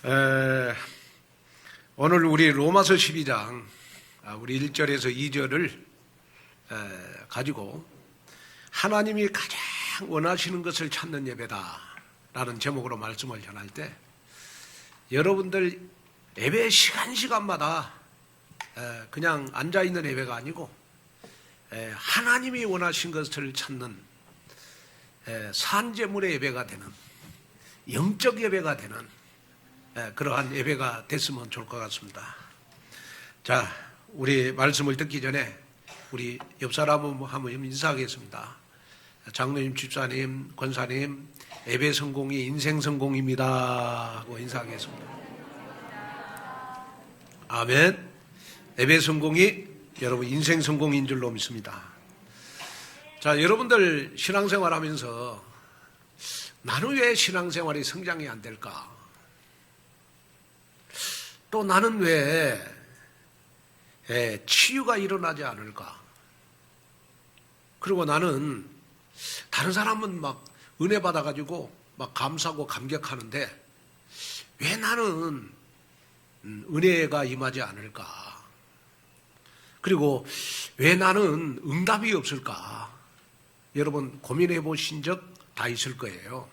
오늘 우리 로마서 12장 우리 1절에서 2절을 가지고 하나님이 가장 원하시는 것을 찾는 예배다 라는 제목으로 말씀을 전할 때 여러분들 예배 시간마다 그냥 앉아있는 예배가 아니고 하나님이 원하신 것을 찾는 산제물의 예배가 되는 영적 예배가 되는 그러한 예배가 됐으면 좋을 것 같습니다. 자, 우리 말씀을 듣기 전에 우리 옆 사람 한번 인사하겠습니다. 장로님, 집사님, 권사님, 예배 성공이 인생 성공입니다 하고 인사하겠습니다. 아멘. 예배 성공이 여러분 인생 성공인 줄로 믿습니다. 자, 여러분들 신앙생활 하면서 나는 왜 신앙생활이 성장이 안 될까? 또 나는 왜 치유가 일어나지 않을까? 그리고 나는 다른 사람은 막 은혜 받아가지고 막 감사하고 감격하는데 왜 나는 은혜가 임하지 않을까? 그리고 왜 나는 응답이 없을까? 여러분 고민해 보신 적 다 있을 거예요.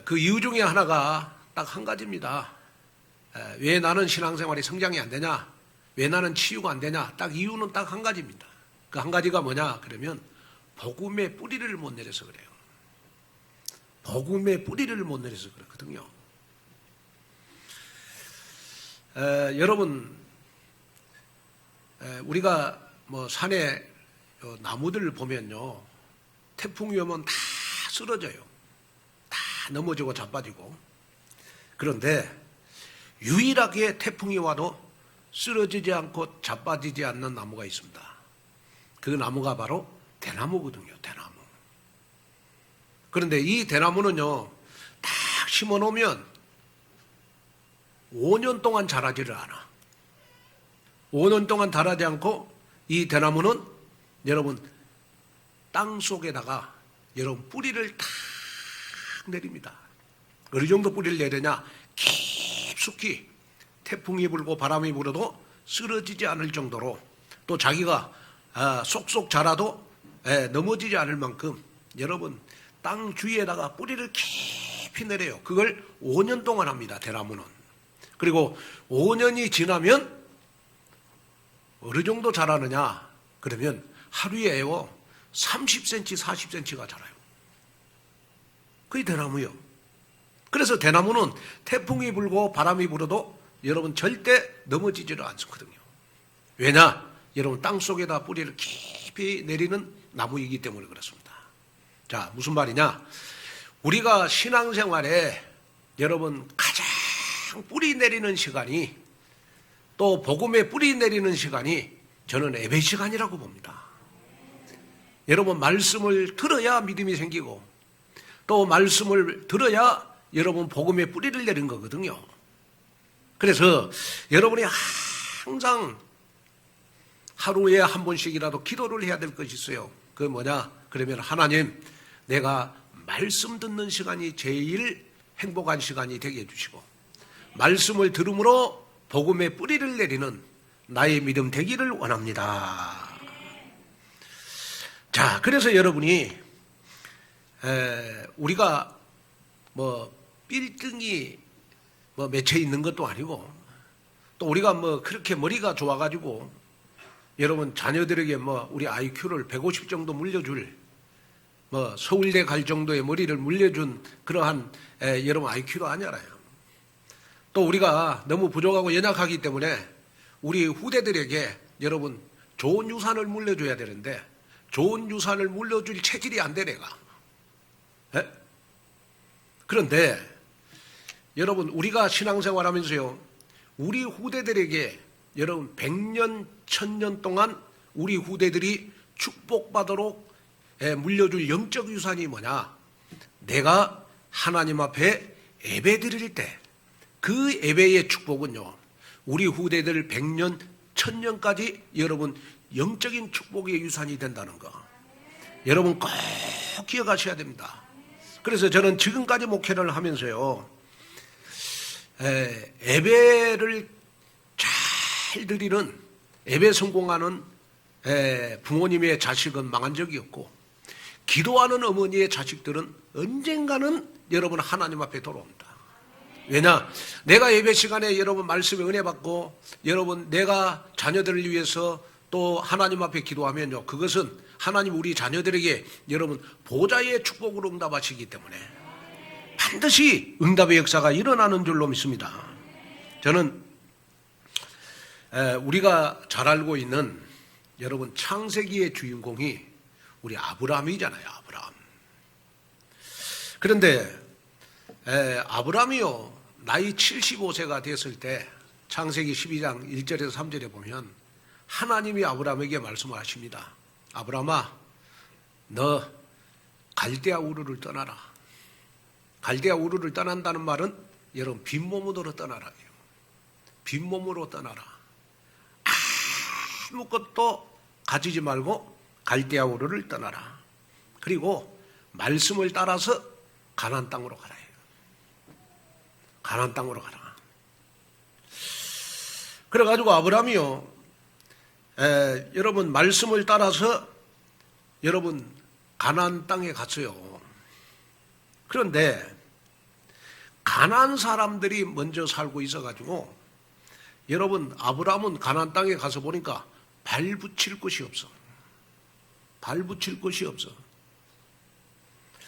그 이유 중에 하나가 딱 한 가지입니다. 왜 나는 신앙생활이 성장이 안 되냐? 왜 나는 치유가 안 되냐? 딱 이유는 딱 한 가지입니다. 그 한 가지가 뭐냐? 그러면 복음의 뿌리를 못 내려서 그래요. 복음의 뿌리를 못 내려서 그렇거든요. 여러분, 우리가 뭐 산에 나무들을 보면요, 태풍이 오면 다 쓰러져요. 다 넘어지고 자빠지고. 그런데 유일하게 태풍이 와도 쓰러지지 않고 자빠지지 않는 나무가 있습니다. 그 나무가 바로 대나무거든요. 대나무. 그런데 이 대나무는요, 딱 심어놓으면 5년 동안 자라지를 않아. 5년 동안 자라지 않고 이 대나무는 여러분 땅 속에다가 여러분 뿌리를 탁 내립니다. 어느 정도 뿌리를 내리냐? 깊숙이 태풍이 불고 바람이 불어도 쓰러지지 않을 정도로 또 자기가 쏙쏙 자라도 넘어지지 않을 만큼 여러분 땅 주위에다가 뿌리를 깊이 내려요. 그걸 5년 동안 합니다. 대나무는. 그리고 5년이 지나면 어느 정도 자라느냐? 그러면 하루에요 30cm, 40cm가 자라요. 그게 대나무요. 그래서 대나무는 태풍이 불고 바람이 불어도 여러분 절대 넘어지지를 않거든요. 왜냐? 여러분 땅속에다 뿌리를 깊이 내리는 나무이기 때문에 그렇습니다. 자, 무슨 말이냐? 우리가 신앙생활에 여러분 가장 뿌리 내리는 시간이 또 복음에 뿌리 내리는 시간이 저는 예배 시간이라고 봅니다. 여러분 말씀을 들어야 믿음이 생기고 또 말씀을 들어야 여러분 복음에 뿌리를 내린 거거든요. 그래서 여러분이 항상 하루에 한 번씩이라도 기도를 해야 될 것이 있어요. 그게 뭐냐? 그러면 하나님, 내가 말씀 듣는 시간이 제일 행복한 시간이 되게 해주시고 말씀을 들음으로 복음에 뿌리를 내리는 나의 믿음 되기를 원합니다. 자, 그래서 여러분이 우리가 뭐 빌딩이 뭐 맺혀 있는 것도 아니고 또 우리가 뭐 그렇게 머리가 좋아가지고 여러분 자녀들에게 뭐 우리 IQ를 150 정도 물려줄 뭐 서울대 갈 정도의 머리를 물려준 그러한 여러분 IQ도 아니잖아요. 또 우리가 너무 부족하고 연약하기 때문에 우리 후대들에게 여러분 좋은 유산을 물려줘야 되는데 좋은 유산을 물려줄 체질이 안 돼 내가. 그런데 여러분 우리가 신앙생활 하면서요 우리 후대들에게 여러분 100년 1000년 동안 우리 후대들이 축복받도록 물려줄 영적 유산이 뭐냐? 내가 하나님 앞에 예배 드릴 때 그 예배의 축복은요 우리 후대들 100년 1000년까지 여러분 영적인 축복의 유산이 된다는 거 여러분 꼭 기억하셔야 됩니다. 그래서 저는 지금까지 목회를 하면서요 예배를 잘 드리는 예배 성공하는 부모님의 자식은 망한 적이 없고 기도하는 어머니의 자식들은 언젠가는 여러분 하나님 앞에 돌아옵니다. 왜냐? 내가 예배 시간에 여러분 말씀에 은혜 받고 여러분 내가 자녀들을 위해서 또 하나님 앞에 기도하면요, 그것은 하나님 우리 자녀들에게 여러분 보좌의 축복으로 응답하시기 때문에 반드시 응답의 역사가 일어나는 줄로 믿습니다. 저는 우리가 잘 알고 있는 여러분 창세기의 주인공이 우리 아브라함이잖아요. 아브라함. 그런데 아브라함이요, 나이 75세가 됐을 때 창세기 12장 1절에서 3절에 보면 하나님이 아브라함에게 말씀하십니다. 아브라함아, 너 갈대아 우르를 떠나라. 갈대아 우르를 떠난다는 말은 여러분 빈몸으로 떠나라. 빈몸으로 떠나라. 아무것도 가지지 말고 갈대아 우르를 떠나라. 그리고 말씀을 따라서 가나안 땅으로 가라. 가나안 땅으로 가라. 그래가지고 아브라함이요, 여러분 말씀을 따라서 여러분 가나안 땅에 갔어요. 그런데 가나안 사람들이 먼저 살고 있어가지고 여러분 아브라함은 가나안 땅에 가서 보니까 발 붙일 곳이 없어. 발 붙일 곳이 없어.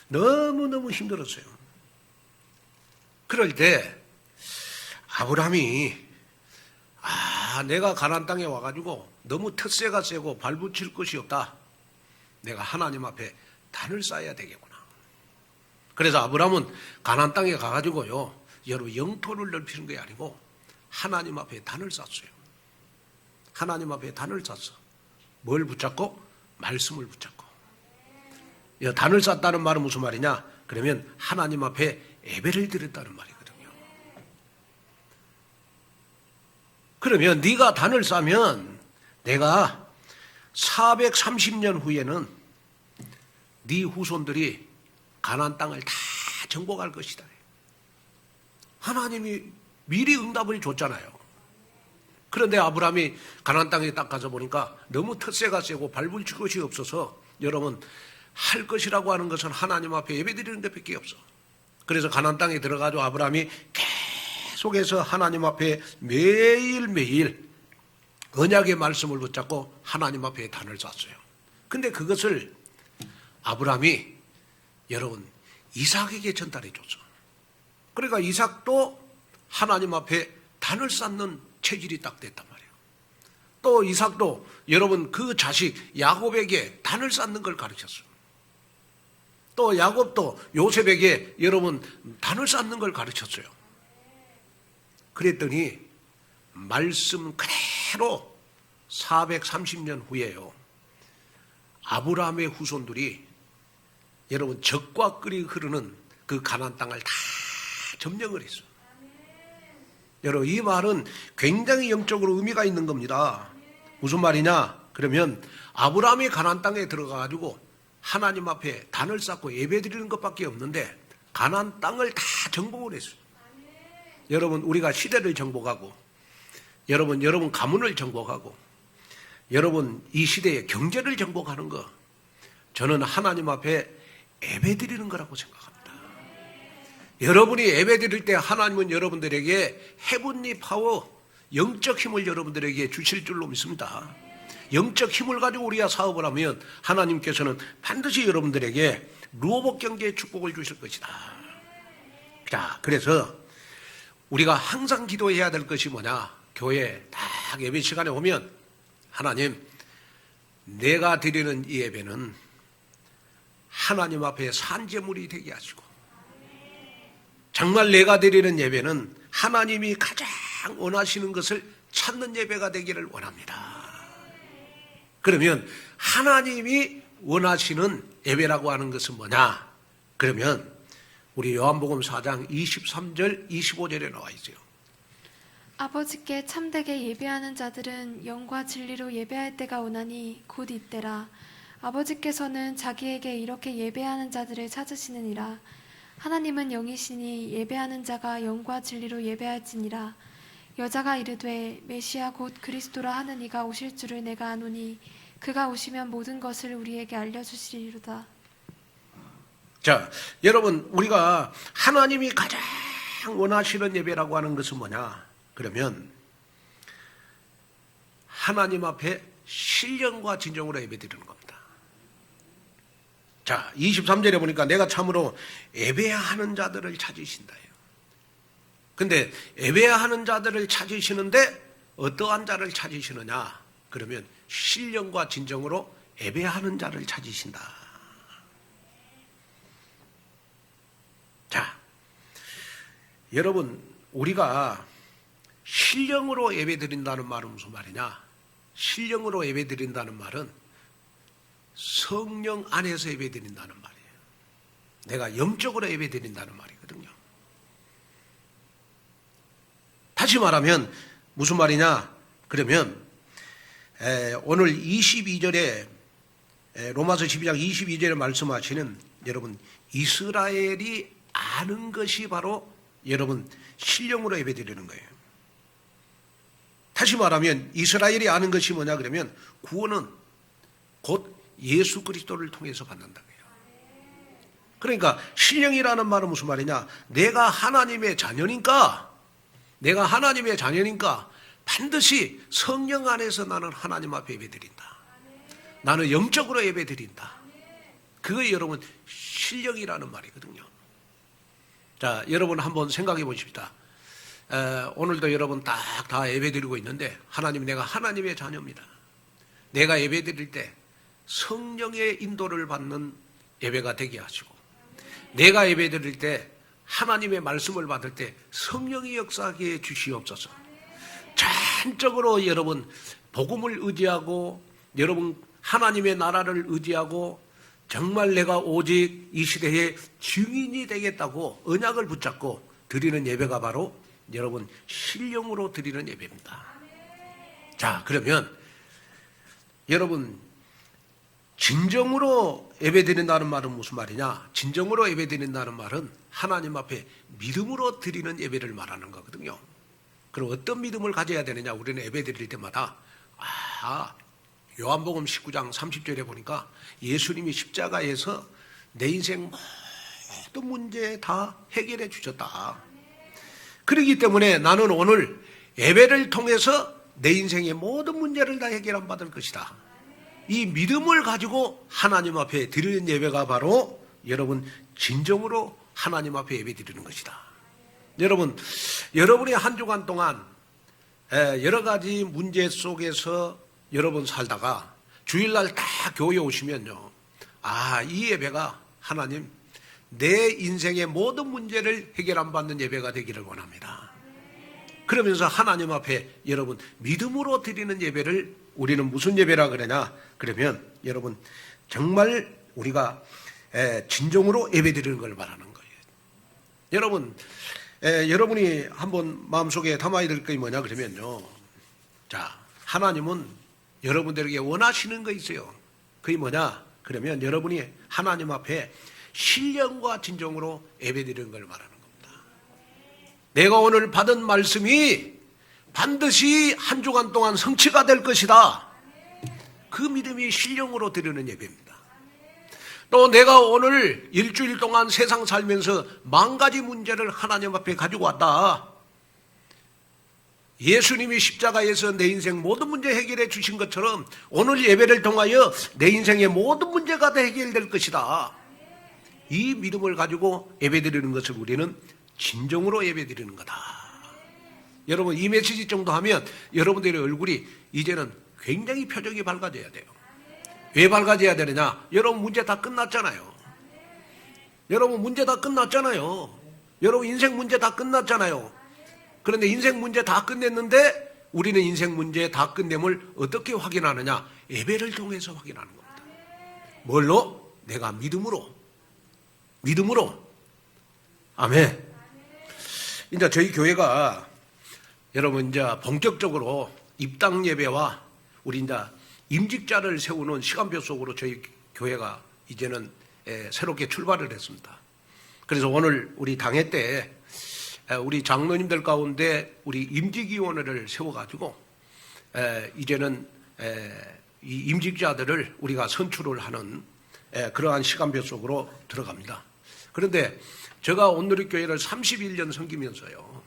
너무너무 힘들었어요. 그럴 때 아브라함이 내가 가나안 땅에 와가지고 너무 텃세가 세고 발 붙일 것이 없다. 내가 하나님 앞에 단을 쌓아야 되겠구나. 그래서 아브라함은 가나안 땅에 가가지고요, 여러분 영토를 넓히는 게 아니고 하나님 앞에 단을 쌓았어요. 하나님 앞에 단을 쌓았어. 뭘 붙잡고? 말씀을 붙잡고. 단을 쌓았다는 말은 무슨 말이냐? 그러면 하나님 앞에 예배를 드렸다는 말이거든요. 그러면 네가 단을 쌓으면 내가 430년 후에는 네 후손들이 가나안 땅을 다 정복할 것이다. 하나님이 미리 응답을 줬잖아요. 그런데 아브라함이 가나안 땅에 딱 가서 보니까 너무 텃세가 세고 밟을 것이 없어서 여러분 할 것이라고 하는 것은 하나님 앞에 예배드리는 것밖에 없어. 그래서 가나안 땅에 들어가서 아브라함이 계속해서 하나님 앞에 매일매일 언약의 말씀을 붙잡고 하나님 앞에 단을 쌓았어요. 근데 그것을 아브라함이 여러분 이삭에게 전달해 줬어. 그러니까 이삭도 하나님 앞에 단을 쌓는 체질이 딱 됐단 말이에요. 또 이삭도 여러분 그 자식 야곱에게 단을 쌓는 걸 가르쳤어요. 또 야곱도 요셉에게 여러분 단을 쌓는 걸 가르쳤어요. 그랬더니 말씀 그대로 430년 후에요, 아브라함의 후손들이 여러분 적과 꿀이 흐르는 그 가나안 땅을 다 점령을 했어요. 여러분 이 말은 굉장히 영적으로 의미가 있는 겁니다. 무슨 말이냐? 그러면 아브라함이 가나안 땅에 들어가가지고 하나님 앞에 단을 쌓고 예배드리는 것밖에 없는데 가나안 땅을 다 정복을 했어요. 여러분 우리가 시대를 정복하고 여러분 가문을 정복하고 여러분 이 시대의 경제를 정복하는 거, 저는 하나님 앞에 예배드리는 거라고 생각합니다. 여러분이 예배드릴 때 하나님은 여러분들에게 헤븐리 파워, 영적 힘을 여러분들에게 주실 줄로 믿습니다. 영적 힘을 가지고 우리가 사업을 하면 하나님께서는 반드시 여러분들에게 루어복 경제의 축복을 주실 것이다. 자, 그래서 우리가 항상 기도해야 될 것이 뭐냐? 교회 딱 예배 시간에 오면 하나님, 내가 드리는 이 예배는 하나님 앞에 산제물이 되게 하시고, 정말 내가 드리는 예배는 하나님이 가장 원하시는 것을 찾는 예배가 되기를 원합니다. 그러면 하나님이 원하시는 예배라고 하는 것은 뭐냐? 그러면 우리 요한복음 4장 23절 25절에 나와 있어요. 아버지께 참되게 예배하는 자들은 영과 진리로 예배할 때가 오나니 곧 이때라. 아버지께서는 자기에게 이렇게 예배하는 자들을 찾으시느니라. 하나님은 영이시니 예배하는 자가 영과 진리로 예배할지니라. 여자가 이르되 메시아 곧 그리스도라 하는 이가 오실 줄을 내가 아노니 그가 오시면 모든 것을 우리에게 알려주시리로다. 자, 여러분, 우리가 하나님이 가장 원하시는 예배라고 하는 것은 뭐냐? 그러면 하나님 앞에 신령과 진정으로 예배드리는 겁니다. 자, 23절에 보니까 내가 참으로 예배하는 자들을 찾으신다. 근데 예배하는 자들을 찾으시는데 어떠한 자를 찾으시느냐? 그러면 신령과 진정으로 예배하는 자를 찾으신다. 자, 여러분, 우리가 신령으로 예배드린다는 말은 무슨 말이냐? 신령으로 예배드린다는 말은 성령 안에서 예배드린다는 말이에요. 내가 영적으로 예배드린다는 말이거든요. 다시 말하면 무슨 말이냐? 그러면 오늘 22절에 로마서 12장 22절에 말씀하시는 여러분 이스라엘이 아는 것이 바로 여러분 신령으로 예배드리는 거예요. 다시 말하면 이스라엘이 아는 것이 뭐냐 그러면 구원은 곧 예수 그리스도를 통해서 받는다. 그러니까 신령이라는 말은 무슨 말이냐? 내가 하나님의 자녀니까 반드시 성령 안에서 나는 하나님 앞에 예배드린다. 나는 영적으로 예배드린다. 그게 여러분 신령이라는 말이거든요. 자, 여러분 한번 생각해 보십시다. 오늘도 여러분 딱 다 예배드리고 있는데 하나님, 내가 하나님의 자녀입니다. 내가 예배드릴 때 성령의 인도를 받는 예배가 되게 하시고, 내가 예배드릴 때 하나님의 말씀을 받을 때 성령이 역사하게 해 주시옵소서. 전적으로 여러분 복음을 의지하고 여러분 하나님의 나라를 의지하고 정말 내가 오직 이 시대의 증인이 되겠다고 언약을 붙잡고 드리는 예배가 바로 여러분 신령으로 드리는 예배입니다. 자, 그러면 여러분 진정으로 예배드린다는 말은 무슨 말이냐? 진정으로 예배드린다는 말은 하나님 앞에 믿음으로 드리는 예배를 말하는 거거든요. 그럼 어떤 믿음을 가져야 되느냐? 우리는 예배드릴 때마다 요한복음 19장 30절에 보니까 예수님이 십자가에서 내 인생 모든 문제 다 해결해 주셨다. 그렇기 때문에 나는 오늘 예배를 통해서 내 인생의 모든 문제를 다 해결 받을 것이다. 이 믿음을 가지고 하나님 앞에 드리는 예배가 바로 여러분 진정으로 하나님 앞에 예배 드리는 것이다. 여러분, 여러분이 한 주간 동안 여러 가지 문제 속에서 여러분 살다가 주일날 다 교회에 오시면요, 이 예배가 하나님 내 인생의 모든 문제를 해결 안 받는 예배가 되기를 원합니다. 그러면서 하나님 앞에 여러분 믿음으로 드리는 예배를 우리는 무슨 예배라 그러냐? 그러면 여러분 정말 우리가 진정으로 예배 드리는 걸 말하는 거예요. 여러분, 여러분이 한번 마음속에 담아야 될 게 뭐냐 그러면요, 자, 하나님은 여러분들에게 원하시는 거 있어요. 그게 뭐냐? 그러면 여러분이 하나님 앞에 신령과 진정으로 예배드리는 걸 말하는 겁니다. 내가 오늘 받은 말씀이 반드시 한 주간 동안 성취가 될 것이다. 그 믿음이 신령으로 드리는 예배입니다. 또 내가 오늘 일주일 동안 세상 살면서 10,000가지 문제를 하나님 앞에 가지고 왔다. 예수님이 십자가에서 내 인생 모든 문제 해결해 주신 것처럼 오늘 예배를 통하여 내 인생의 모든 문제가 다 해결될 것이다. 이 믿음을 가지고 예배드리는 것을 우리는 진정으로 예배드리는 거다. 여러분, 이 메시지 정도 하면 여러분들의 얼굴이 이제는 굉장히 표정이 밝아져야 돼요. 왜 밝아져야 되느냐? 여러분 문제 다 끝났잖아요. 여러분 문제 다 끝났잖아요. 여러분 인생 문제 다 끝났잖아요. 그런데 인생 문제 다 끝냈는데 우리는 인생 문제 다 끝냄을 어떻게 확인하느냐? 예배를 통해서 확인하는 겁니다. 뭘로? 내가 믿음으로. 아멘. 이제 저희 교회가 여러분 이제 본격적으로 입당 예배와 우리 이제 임직자를 세우는 시간표 속으로 저희 교회가 이제는 새롭게 출발을 했습니다. 그래서 오늘 우리 당회 때 우리 장로님들 가운데 우리 임직위원회를 세워가지고 이제는 이 임직자들을 우리가 선출을 하는 그러한 시간표 속으로 들어갑니다. 그런데 제가 온누리교회를 31년 섬기면서요,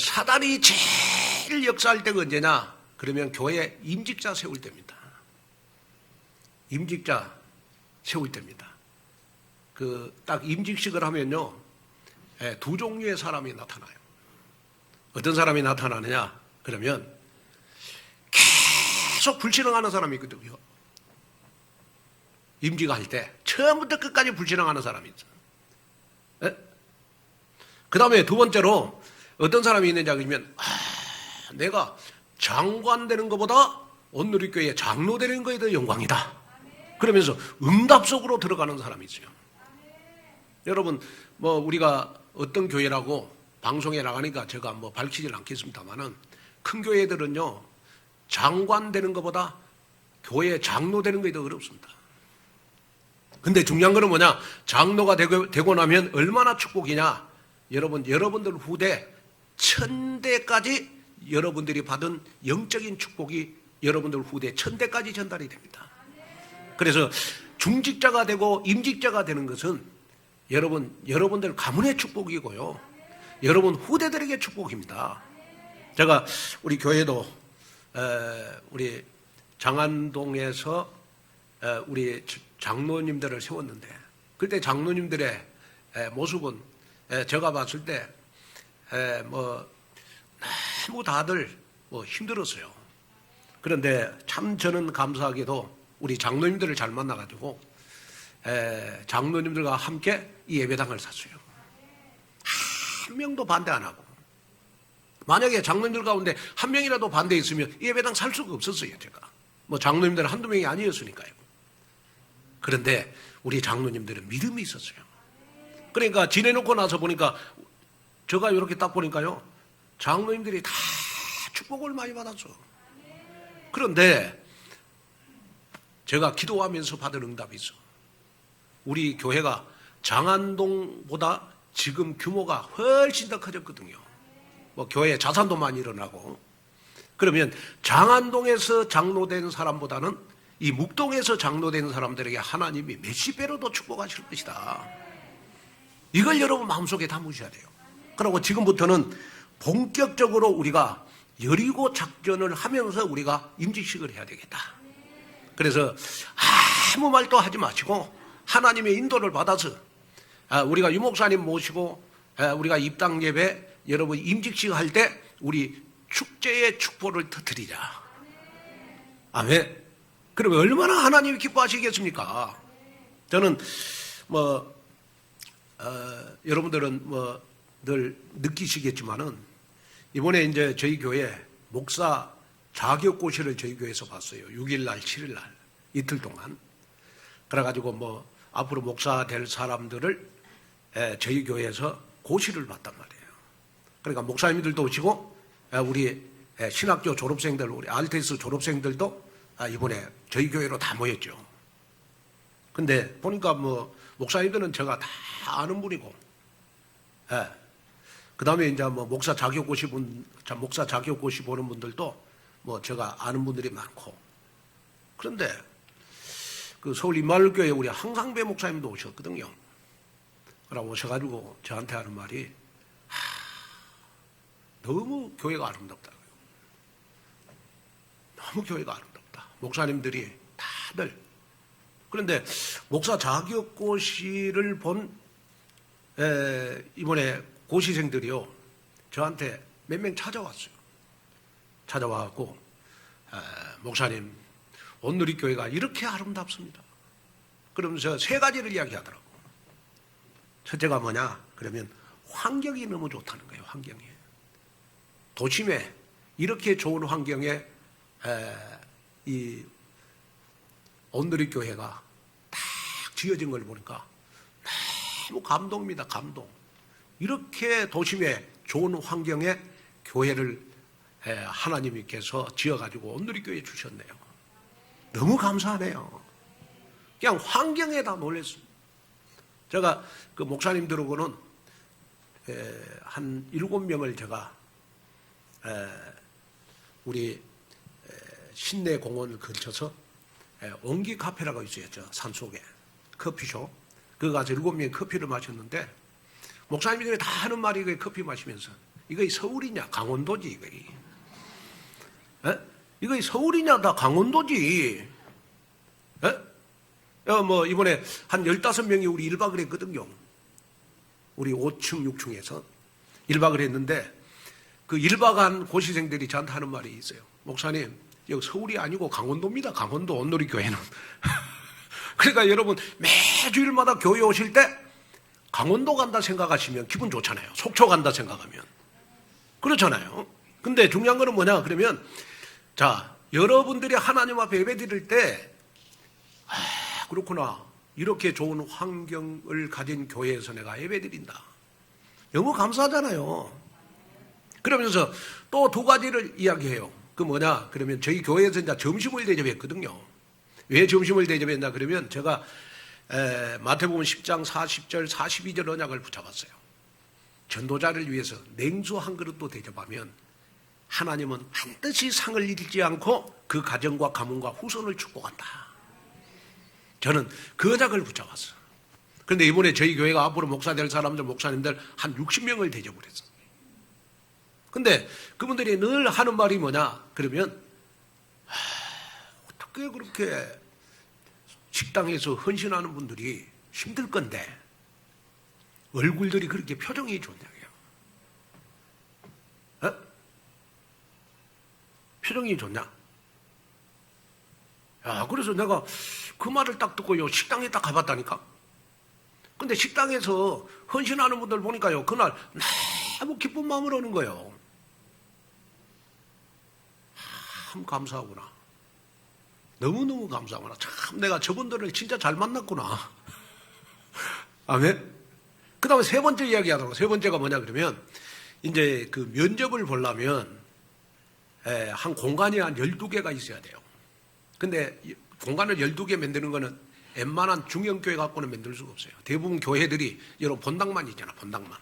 사단이 제일 역사할 때가 언제냐? 그러면 교회 임직자 세울 때입니다. 임직자 세울 때입니다. 딱 임직식을 하면요, 두 종류의 사람이 나타나요. 어떤 사람이 나타나느냐? 그러면 계속 불신앙하는 사람이 있거든요. 임직할 때 처음부터 끝까지 불신앙하는 사람이 있어요. 그 다음에 두 번째로 어떤 사람이 있느냐 그러면 내가 장관 되는 것보다 온누리교회 장로 되는 것이 더 영광이다. 그러면서 응답 속으로 들어가는 사람이 있어요. 여러분, 우리가 어떤 교회라고 방송에 나가니까 제가 밝히질 않겠습니다만은 큰 교회들은요, 장관 되는 것보다 교회 장로 되는 것이 더 어렵습니다. 근데 중요한 거는 뭐냐? 장로가 되고 나면 얼마나 축복이냐? 여러분들 후대 1000대까지 여러분들이 받은 영적인 축복이 여러분들 후대 1000대까지 전달이 됩니다. 그래서 중직자가 되고 임직자가 되는 것은 여러분들 가문의 축복이고요, 여러분 후대들에게 축복입니다. 제가 우리 교회도 우리 장안동에서 우리 장로님들을 세웠는데, 그때 장로님들의 모습은 제가 봤을 때 너무 다들 힘들었어요. 그런데 참 저는 감사하게도 우리 장로님들을 잘 만나가지고 장로님들과 함께 이 예배당을 샀어요. 한 명도 반대 안 하고. 만약에 장로님들 가운데 한 명이라도 반대했으면 이 예배당 살 수가 없었어요. 제가 장로님들 한두 명이 아니었으니까요. 그런데 우리 장로님들은 믿음이 있었어요. 그러니까 지내놓고 나서 보니까, 제가 이렇게 딱 보니까요, 장로님들이 다 축복을 많이 받았어. 그런데 제가 기도하면서 받은 응답이 있어. 우리 교회가 장안동보다 지금 규모가 훨씬 더 커졌거든요. 교회 자산도 많이 일어나고. 그러면 장안동에서 장로된 사람보다는 이 묵동에서 장로된 사람들에게 하나님이 몇십 배로 더 축복하실 것이다. 이걸 여러분 마음속에 담으셔야 돼요. 그리고 지금부터는 본격적으로 우리가 여리고 작전을 하면서 우리가 임직식을 해야 되겠다. 그래서 아무 말도 하지 마시고 하나님의 인도를 받아서 우리가 유목사님 모시고 우리가 입당 예배 여러분 임직식 할 때 우리 축제의 축복을 터뜨리자. 아멘. 그러면 얼마나 하나님이 기뻐하시겠습니까? 저는 여러분들은 늘 느끼시겠지만은 이번에 이제 저희 교회 목사 자격고시를 저희 교회에서 봤어요. 6일날 7일날 이틀 동안. 그래가지고 앞으로 목사 될 사람들을 저희 교회에서 고시를 봤단 말이에요. 그러니까 목사님들도 오시고 우리 신학교 졸업생들, 우리 RTS 졸업생들도 이번에 저희 교회로 다 모였죠. 근데 보니까 목사님들은 제가 다 아는 분이고, 그 다음에 이제 목사 자격고시 보는 분들도 제가 아는 분들이 많고. 그런데 그 서울 임마누엘교회 우리 항상배 목사님도 오셨거든요. 그러고 오셔가지고 저한테 하는 말이 너무 교회가 아름답다고요. 너무 교회가 아름답다. 목사님들이 다들. 그런데 목사 자격고시를 본 이번에 고시생들이요, 저한테 몇 명 찾아왔어요. 찾아와갖고 목사님, 온누리교회가 이렇게 아름답습니다. 그러면서 세 가지를 이야기하더라고. 첫째가 뭐냐? 그러면 환경이 너무 좋다는 거예요. 환경이. 도심에 이렇게 좋은 환경에 이 온누리교회가 딱 지어진 걸 보니까 너무 감동입니다. 감동. 이렇게 도심에 좋은 환경에 교회를 하나님께서 지어가지고 온누리교회에 주셨네요. 너무 감사하네요. 그냥 환경에 다 놀랐어요. 제가 그 목사님들하고는 한 7명을 제가 우리 신내 공원을 걸쳐서 옹기 카페라고 있어요. 저 산속에 커피숍. 거기 가서 7명이 커피를 마셨는데 목사님들이 다 하는 말이 이거 커피 마시면서 이거 서울이냐 강원도지 이거. 이거 서울이냐 다 강원도지. 뭐 이번에 한 15명이 우리 1박을 했거든요. 우리 5층 6층에서 1박을 했는데 그 1박한 고시생들이 저한테 하는 말이 있어요. 목사님 여기 서울이 아니고 강원도입니다. 강원도 온누리 교회는. 그러니까 여러분 매주일마다 교회 오실 때 강원도 간다 생각하시면 기분 좋잖아요. 속초 간다 생각하면. 그렇잖아요. 근데 중요한 거는 뭐냐 그러면 자 여러분들이 하나님 앞에 예배 드릴 때 그렇구나. 이렇게 좋은 환경을 가진 교회에서 내가 예배 드린다. 너무 감사하잖아요. 그러면서 또 2가지를 이야기해요. 그 뭐냐 그러면 저희 교회에서 이제 점심을 대접했거든요. 왜 점심을 대접했냐 그러면 제가 마태복음 10장 40절 42절 언약을 붙잡았어요. 전도자를 위해서 냉수 한 그릇도 대접하면 하나님은 반드시 상을 잃지 않고 그 가정과 가문과 후손을 축복한다. 저는 그 언약을 붙잡았어요. 그런데 이번에 저희 교회가 앞으로 목사 될 사람들 목사님들 한 60명을 대접을 했어요. 근데 그분들이 늘 하는 말이 뭐냐 그러면 어떻게 그렇게 식당에서 헌신하는 분들이 힘들 건데 얼굴들이 그렇게 표정이 좋냐고요. 표정이 좋냐? 그래서 내가 그 말을 딱 듣고요 식당에 딱 가봤다니까. 근데 식당에서 헌신하는 분들 보니까요 그날 너무 기쁜 마음으로 오는 거예요. 참 감사하구나. 너무너무 감사하구나. 참 내가 저분들을 진짜 잘 만났구나. 아멘. 그 다음에 3번째 이야기 하더라고요. 3번째가 뭐냐 그러면 이제 그 면접을 보려면 한 공간이 한 12개가 있어야 돼요. 근데 공간을 12개 만드는 거는 웬만한 중형교회 갖고는 만들 수가 없어요. 대부분 교회들이 여러분 본당만 있잖아. 본당만.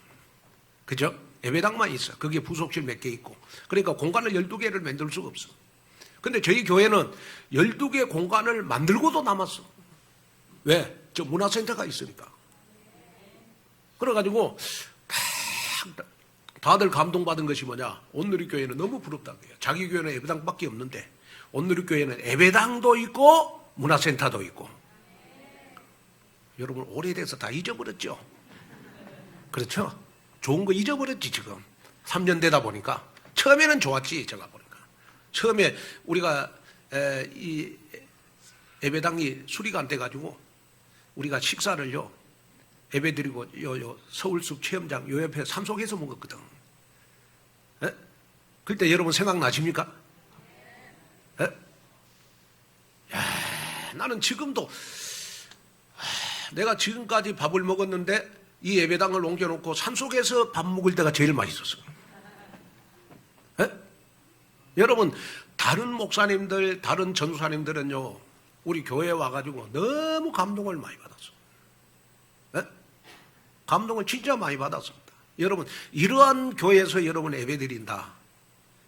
그죠? 예배당만 있어. 거기에 부속실 몇 개 있고. 그러니까 공간을 12개를 만들 수가 없어. 근데 저희 교회는 12개 공간을 만들고도 남았어. 왜? 저 문화센터가 있으니까. 그래가지고 다들 감동받은 것이 뭐냐? 온누리 교회는 너무 부럽다고 해요. 자기 교회는 예배당밖에 없는데 온누리 교회는 예배당도 있고 문화센터도 있고. 여러분 오래돼서 다 잊어버렸죠? 그렇죠? 좋은 거 잊어버렸지 지금. 3년 되다 보니까. 처음에는 좋았지 제가 보니까. 처음에 우리가 이 예배당이 수리가 안 돼가지고 우리가 식사를요 예배 드리고 요 서울숲 체험장 요 옆에 산속에서 먹었거든. 그때 여러분 생각나십니까? 나는 지금도 내가 지금까지 밥을 먹었는데 이 예배당을 옮겨놓고 산속에서 밥 먹을 때가 제일 맛있었어. 여러분 다른 목사님들 다른 전도사님들은요 우리 교회에 와가지고 너무 감동을 많이 받았어. 감동을 진짜 많이 받았습니다. 여러분 이러한 교회에서 여러분 예배 드린다.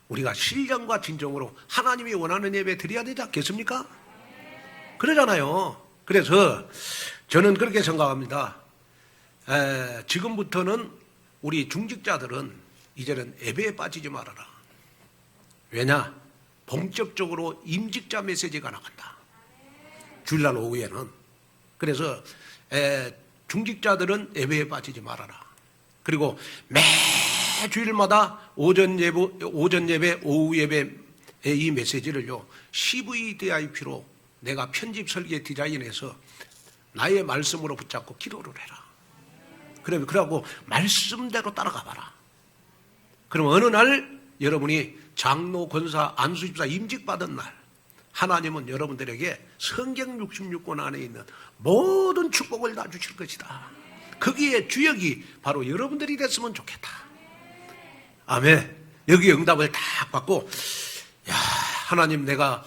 우리가 신령과 진정으로 하나님이 원하는 예배 드려야 되지 않겠습니까? 그러잖아요. 그래서 저는 그렇게 생각합니다. 지금부터는 우리 중직자들은 이제는 예배에 빠지지 말아라. 왜냐? 본격적으로 임직자 메시지가 나간다. 주일날 오후에는. 그래서 중직자들은 예배에 빠지지 말아라. 그리고 매주일마다 오전 예배, 오후 예배의 이 메시지를요 CVDIP로 내가 편집 설계 디자인해서 나의 말씀으로 붙잡고 기도를 해라. 그러고 말씀대로 따라가 봐라. 그럼 어느 날 여러분이 장로, 권사, 안수집사 임직받은 날 하나님은 여러분들에게 성경 66권 안에 있는 모든 축복을 다 주실 것이다. 거기에 주역이 바로 여러분들이 됐으면 좋겠다. 아멘. 여기 응답을 딱 받고 야 하나님 내가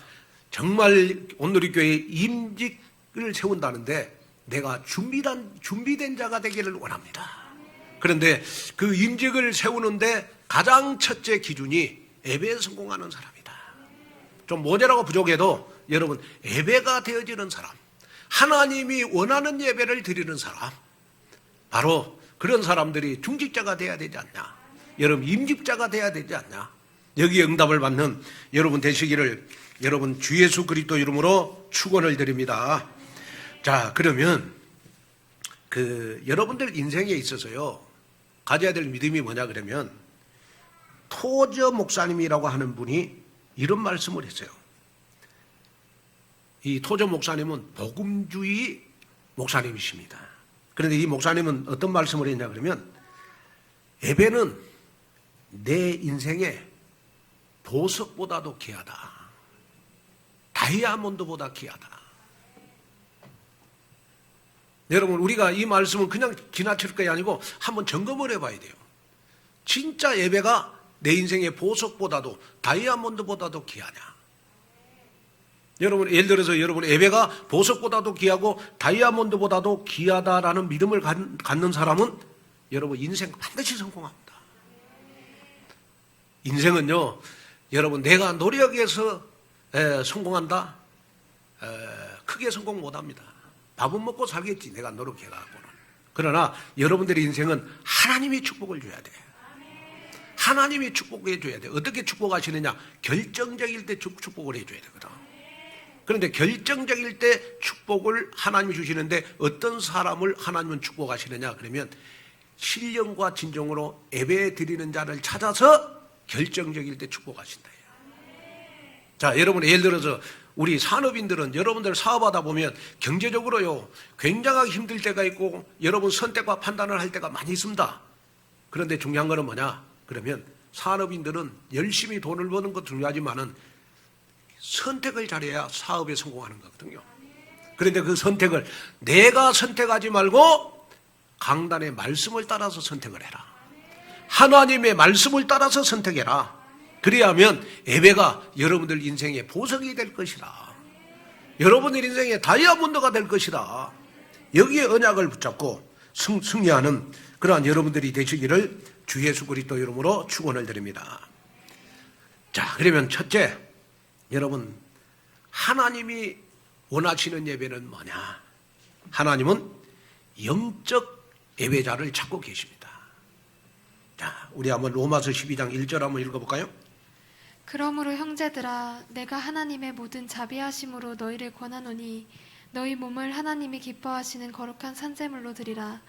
정말 온누리 교회에 임직을 세운다는데 내가 준비된 자가 되기를 원합니다. 그런데 그 임직을 세우는데 가장 첫째 기준이 예배에 성공하는 사람이다. 좀 모자라고 부족해도 여러분, 예배가 되어지는 사람, 하나님이 원하는 예배를 드리는 사람, 바로 그런 사람들이 중직자가 돼야 되지 않냐, 여러분 임직자가 돼야 되지 않냐, 여기에 응답을 받는 여러분 되시기를 여러분 주 예수 그리스도 이름으로 축원을 드립니다. 자, 그러면 여러분들 인생에 있어서요 가져야 될 믿음이 뭐냐 그러면, 토저 목사님이라고 하는 분이 이런 말씀을 했어요. 이 토저 목사님은 복음주의 목사님이십니다. 그런데 이 목사님은 어떤 말씀을 했냐 그러면, 예배는 내 인생에 보석보다도 귀하다, 다이아몬드보다 귀하다. 여러분, 우리가 이 말씀은 그냥 지나칠 것이 아니고 한번 점검을 해봐야 돼요. 진짜 예배가 내 인생의 보석보다도 다이아몬드보다도 귀하냐? 여러분, 예를 들어서 여러분 예배가 보석보다도 귀하고 다이아몬드보다도 귀하다라는 믿음을 갖는 사람은 여러분 인생 반드시 성공합니다. 인생은요, 여러분 내가 노력해서 성공한다? 크게 성공 못합니다. 밥은 먹고 살겠지, 내가 노력해가지고는. 그러나 여러분들의 인생은 하나님이 축복을 줘야 돼. 하나님이 축복해 줘야 돼. 어떻게 축복하시느냐? 결정적일 때 축복을 해줘야 되거든. 그런데 결정적일 때 축복을 하나님이 주시는데 어떤 사람을 하나님은 축복하시느냐 그러면, 신령과 진정으로 예배 드리는 자를 찾아서 결정적일 때 축복하신다. 자, 여러분 예를 들어서 우리 산업인들은 여러분들 사업하다 보면 경제적으로요 굉장히 힘들 때가 있고 여러분 선택과 판단을 할 때가 많이 있습니다. 그런데 중요한 거는 뭐냐 그러면, 산업인들은 열심히 돈을 버는 것도 중요하지만은 선택을 잘해야 사업에 성공하는 거거든요. 그런데 그 선택을 내가 선택하지 말고 강단의 말씀을 따라서 선택을 해라. 하나님의 말씀을 따라서 선택해라. 그래야면 예배가 여러분들 인생의 보석이 될 것이다. 여러분들 인생의 다이아몬드가 될 것이다. 여기에 언약을 붙잡고 승리하는 그러한 여러분들이 되시기를 주 예수 그리스도 이름으로 축원을 드립니다. 자, 그러면 첫째, 여러분 하나님이 원하시는 예배는 뭐냐? 하나님은 영적 예배자를 찾고 계십니다. 자, 우리 한번 로마서 12장 1절 한번 읽어볼까요? 그러므로 형제들아, 내가 하나님의 모든 자비하심으로 너희를 권하노니 너희 몸을 하나님이 기뻐하시는 거룩한 산제물로 드리라.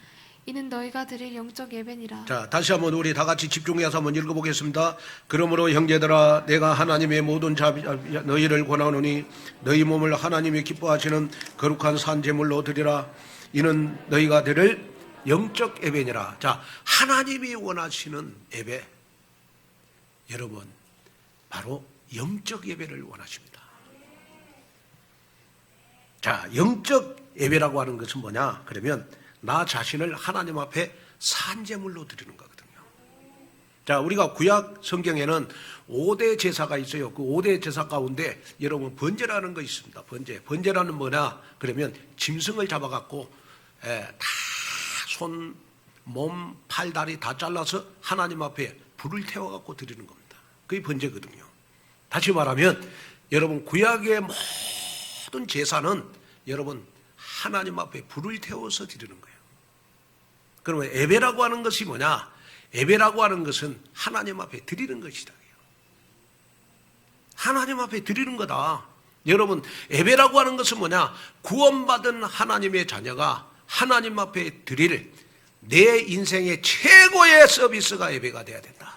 이는 너희가 드릴 영적 예배니라. 자, 다시 한번 우리 다 같이 집중해서 한번 읽어보겠습니다. 그러므로 형제들아, 내가 하나님의 모든 자비 너희를 권하노니 너희 몸을 하나님이 기뻐하시는 거룩한 산제물로 드리라. 이는 너희가 드릴 영적 예배니라. 자, 하나님이 원하시는 예배, 여러분 바로 영적 예배를 원하십니다. 자, 영적 예배라고 하는 것은 뭐냐 그러면, 나 자신을 하나님 앞에 산제물로 드리는 거거든요. 자, 우리가 구약 성경에는 5대 제사가 있어요. 그 5대 제사 가운데 여러분 번제라는 거 있습니다. 번제라는 뭐냐 그러면, 짐승을 잡아갖고 다 손, 몸, 팔, 다리 다 잘라서 하나님 앞에 불을 태워갖고 드리는 겁니다. 그게 번제거든요. 다시 말하면 여러분 구약의 모든 제사는 여러분 하나님 앞에 불을 태워서 드리는 거예요. 그러면 예배라고 하는 것이 뭐냐? 예배라고 하는 것은 하나님 앞에 드리는 것이다. 하나님 앞에 드리는 거다. 여러분 예배라고 하는 것은 뭐냐? 구원받은 하나님의 자녀가 하나님 앞에 드릴 내 인생의 최고의 서비스가 예배가 돼야 된다.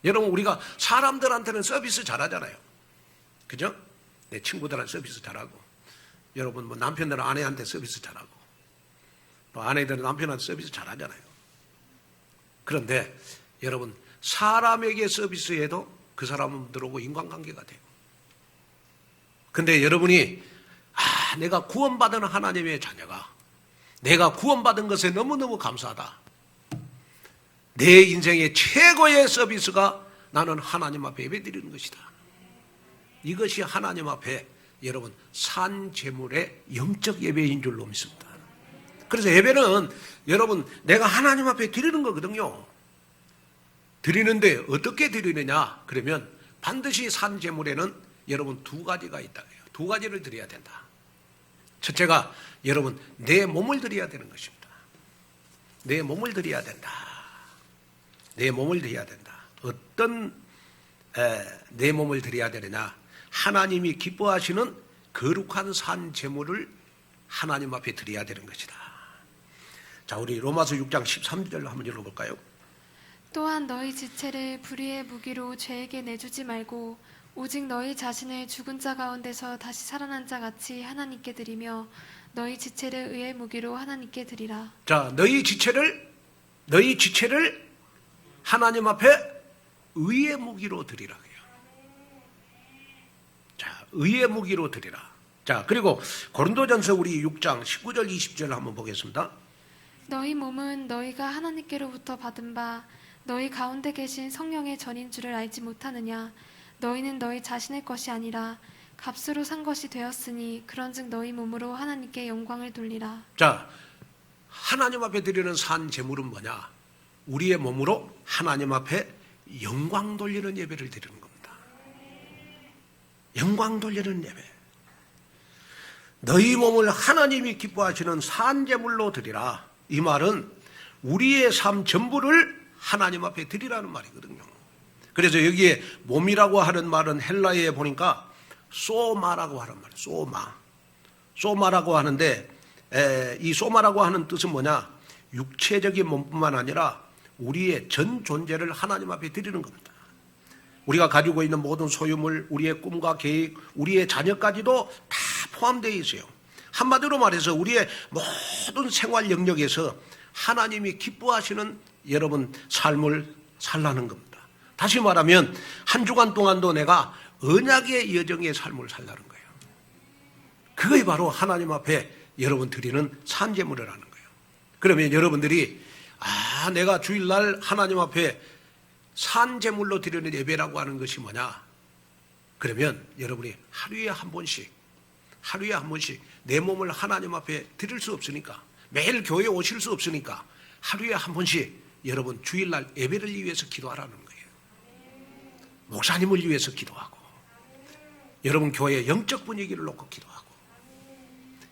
여러분 우리가 사람들한테는 서비스 잘하잖아요. 그죠? 내 친구들한테 서비스 잘하고, 여러분 뭐 남편들은 아내한테 서비스 잘하고, 또 아내들은 남편한테 서비스 잘하잖아요. 그런데 여러분 사람에게 서비스해도 그 사람들하고 인간관계가 돼요. 근데 여러분이 내가 구원받은 하나님의 자녀가, 내가 구원받은 것에 너무너무 감사하다. 내 인생의 최고의 서비스가 나는 하나님 앞에 예배드리는 것이다. 이것이 하나님 앞에 여러분 산 제물의 영적 예배인 줄로 믿습니다. 그래서 예배는 여러분 내가 하나님 앞에 드리는 거거든요. 드리는데 어떻게 드리느냐? 그러면 반드시 산 제물에는 여러분 두 가지가 있다. 두 가지를 드려야 된다. 첫째가 여러분 내 몸을 드려야 되는 것입니다. 내 몸을 드려야 된다. 내 몸을 드려야 된다. 어떤 내 몸을 드려야 되느냐? 하나님이 기뻐하시는 거룩한 산 제물을 하나님 앞에 드려야 되는 것이다. 자, 우리 로마서 6장 13절로 한번 읽어볼까요? 또한 너희 지체를 불의의 무기로 죄에게 내주지 말고 오직 너희 자신을 죽은 자 가운데서 다시 살아난 자 같이 하나님께 드리며 너희 지체를 의의 무기로 하나님께 드리라. 자, 너희 지체를 하나님 앞에 의의 무기로 드리라. 자, 의의 무기로 드리라. 자, 그리고 고린도전서 우리 6장 19절 20절 한번 보겠습니다. 너희 몸은 너희가 하나님께로부터 받은 바 너희 가운데 계신 성령의 전인 줄을 알지 못하느냐? 너희는 너희 자신의 것이 아니라 값으로 산 것이 되었으니 그런즉 너희 몸으로 하나님께 영광을 돌리라. 자, 하나님 앞에 드리는 산 제물은 뭐냐? 우리의 몸으로 하나님 앞에 영광 돌리는 예배를 드리는 겁니다. 영광 돌리는 예배. 너희 몸을 하나님이 기뻐하시는 산 제물로 드리라. 이 말은 우리의 삶 전부를 하나님 앞에 드리라는 말이거든요. 그래서 여기에 몸이라고 하는 말은 헬라어에 보니까 소마라고 하는 말이에요. 소마라고 하는데 이 소마라고 하는 뜻은 뭐냐? 육체적인 몸뿐만 아니라 우리의 전 존재를 하나님 앞에 드리는 겁니다. 우리가 가지고 있는 모든 소유물, 우리의 꿈과 계획, 우리의 자녀까지도 다 포함되어 있어요. 한마디로 말해서 우리의 모든 생활 영역에서 하나님이 기뻐하시는 여러분 삶을 살라는 겁니다. 다시 말하면 한 주간 동안도 내가 언약의 여정의 삶을 살라는 거예요. 그게 바로 하나님 앞에 여러분 드리는 산제물이라는 거예요. 그러면 여러분들이 내가 주일날 하나님 앞에 산제물로 드리는 예배라고 하는 것이 뭐냐? 그러면 여러분이 하루에 한 번씩 내 몸을 하나님 앞에 드릴 수 없으니까, 매일 교회에 오실 수 없으니까 하루에 한 번씩 여러분 주일날 예배를 위해서 기도하라는 거예요. 목사님을 위해서 기도하고, 여러분 교회의 영적 분위기를 놓고 기도하고,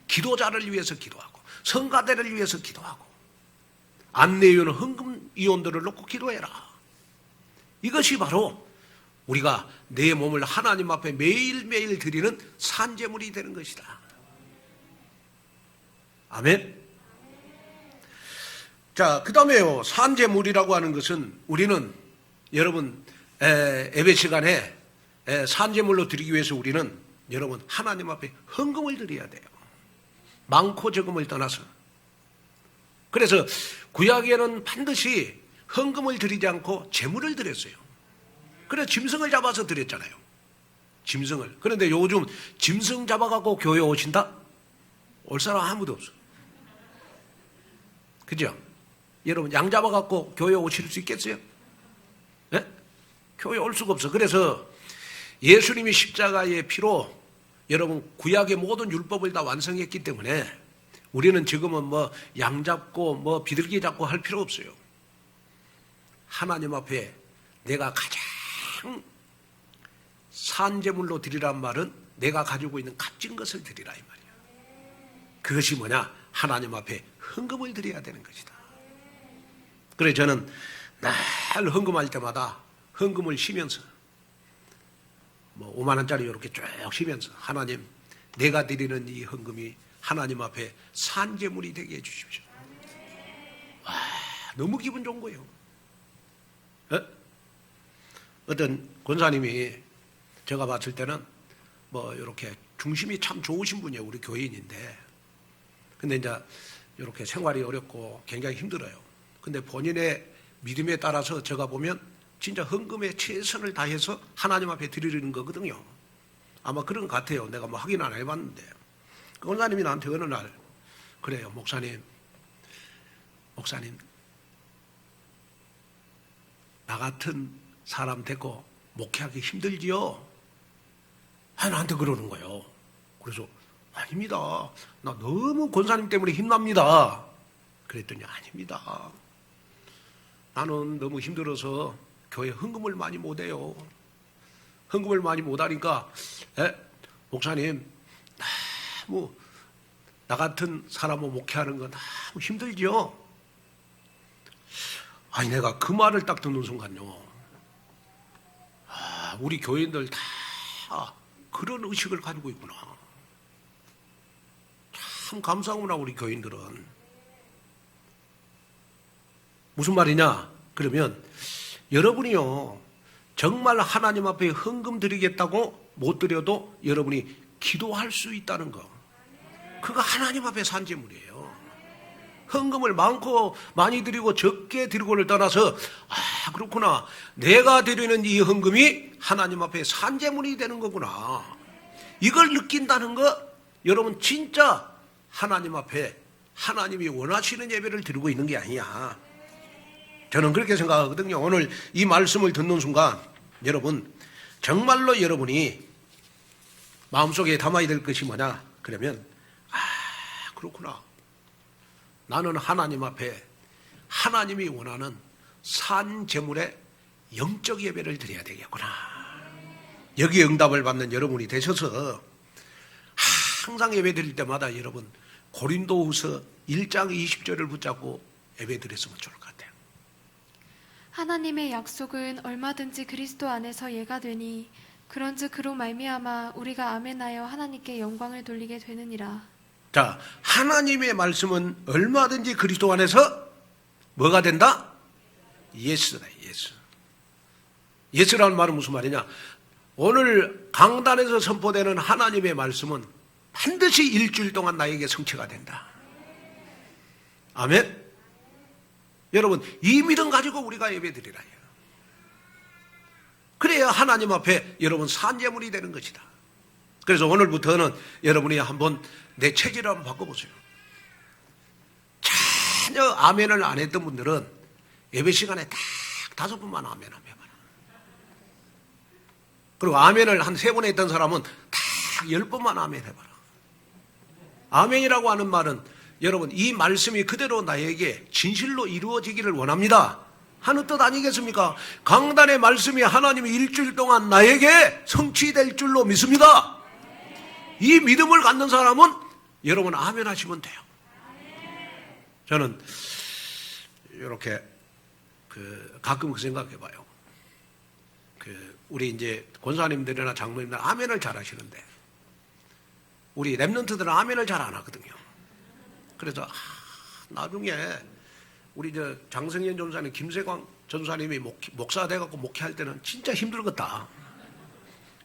기도자를 위해서 기도하고, 성가대를 위해서 기도하고, 안내위원, 헌금위원들을 놓고 기도해라. 이것이 바로 우리가 내 몸을 하나님 앞에 매일매일 드리는 산제물이 되는 것이다. 아멘. 자, 그 다음에요. 산제물이라고 하는 것은 우리는 여러분 예배 시간에 산제물로 드리기 위해서 우리는 여러분 하나님 앞에 헌금을 드려야 돼요. 많고 적음을 떠나서. 그래서 구약에는 반드시 헌금을 드리지 않고 제물을 드렸어요. 그래서 짐승을 잡아서 드렸잖아요. 짐승을. 그런데 요즘 짐승 잡아갖고 교회 오신다? 올 사람 아무도 없어. 그죠? 여러분 양 잡아갖고 교회 오실 수 있겠어요? 네? 교회 올 수가 없어. 그래서 예수님이 십자가의 피로 여러분 구약의 모든 율법을 다 완성했기 때문에 우리는 지금은 뭐 양 잡고 뭐 비둘기 잡고 할 필요 없어요. 하나님 앞에 내가 가장 산제물로 드리란 말은 내가 가지고 있는 값진 것을 드리라 이 말이야. 그것이 뭐냐? 하나님 앞에 헌금을 드려야 되는 것이다. 그래서 저는 날 헌금할 때마다 헌금을 쉬면서 뭐 5만 원짜리 이렇게 쭉 쉬면서 하나님, 내가 드리는 이 헌금이 하나님 앞에 산제물이 되게 해주십시오. 와, 너무 기분 좋은 거예요. 어떤 권사님이 제가 봤을 때는 뭐 이렇게 중심이 참 좋으신 분이에요. 우리 교인인데. 근데 이제 이렇게 생활이 어렵고 굉장히 힘들어요. 근데 본인의 믿음에 따라서 제가 보면 진짜 헌금에 최선을 다해서 하나님 앞에 드리는 거거든요. 아마 그런 것 같아요. 내가 뭐 확인 안 해봤는데. 그 권사님이 나한테 어느 날 그래요. 목사님 나 같은 사람 되고 목회하기 힘들지요? 나한테 그러는 거예요. 그래서 아닙니다. 나 너무 권사님 때문에 힘납니다. 그랬더니 아닙니다. 나는 너무 힘들어서 교회 헌금을 많이 못해요. 헌금을 많이 못하니까 목사님 너무 나 같은 사람을 목회하는 건 너무 힘들죠. 아니 내가 그 말을 딱 듣는 순간요. 우리 교인들 다 그런 의식을 가지고 있구나. 참 감사하구나 우리 교인들은. 무슨 말이냐? 그러면 여러분이요 정말 하나님 앞에 헌금 드리겠다고 못 드려도 여러분이 기도할 수 있다는 거. 그거 하나님 앞에 산재물이에요. 헌금을 많고 많이 드리고 적게 드리고를 떠나서 그렇구나. 내가 드리는 이 헌금이 하나님 앞에 산재물이 되는 거구나. 이걸 느낀다는 거 여러분 진짜 하나님 앞에 하나님이 원하시는 예배를 드리고 있는 게 아니야. 저는 그렇게 생각하거든요. 오늘 이 말씀을 듣는 순간 여러분 정말로 여러분이 마음속에 담아야 될 것이 뭐냐? 그러면 그렇구나. 나는 하나님 앞에 하나님이 원하는 산 제물의 영적 예배를 드려야 되겠구나. 여기에 응답을 받는 여러분이 되셔서 항상 예배 드릴 때마다 여러분 고린도후서 1장 20절을 붙잡고 예배 드렸으면 좋을 것 같아요. 하나님의 약속은 얼마든지 그리스도 안에서 예가 되니 그런즉 그로 말미암아 우리가 아멘하여 하나님께 영광을 돌리게 되느니라. 자, 하나님의 말씀은 얼마든지 그리스도 안에서 뭐가 된다? 예스다, 예스. 예스라는 말은 무슨 말이냐? 오늘 강단에서 선포되는 하나님의 말씀은 반드시 일주일 동안 나에게 성취가 된다. 아멘? 여러분, 이 믿음 가지고 우리가 예배 드리라. 그래야 하나님 앞에 여러분 산재물이 되는 것이다. 그래서 오늘부터는 여러분이 한번 내 체질을 한번 바꿔보세요. 전혀 아멘을 안 했던 분들은 예배 시간에 딱 5번만 아멘 하면 해봐라. 그리고 아멘을 한 3번 했던 사람은 딱 10번만 아멘 해봐라. 아멘이라고 하는 말은 여러분 이 말씀이 그대로 나에게 진실로 이루어지기를 원합니다 하는 뜻 아니겠습니까? 강단의 말씀이 하나님이 일주일 동안 나에게 성취될 줄로 믿습니다. 이 믿음을 갖는 사람은 여러분 아멘 하시면 돼요. 저는 이렇게 가끔 그 생각해 봐요. 우리 이제 권사님들이나 장로님들 아멘을 잘 하시는데 우리 랩런트들은 아멘을 잘 안 하거든요. 그래서 나중에 우리 장성현 전사님, 김세광 전사님이 목사 돼갖고 목회할 때는 진짜 힘들겠다.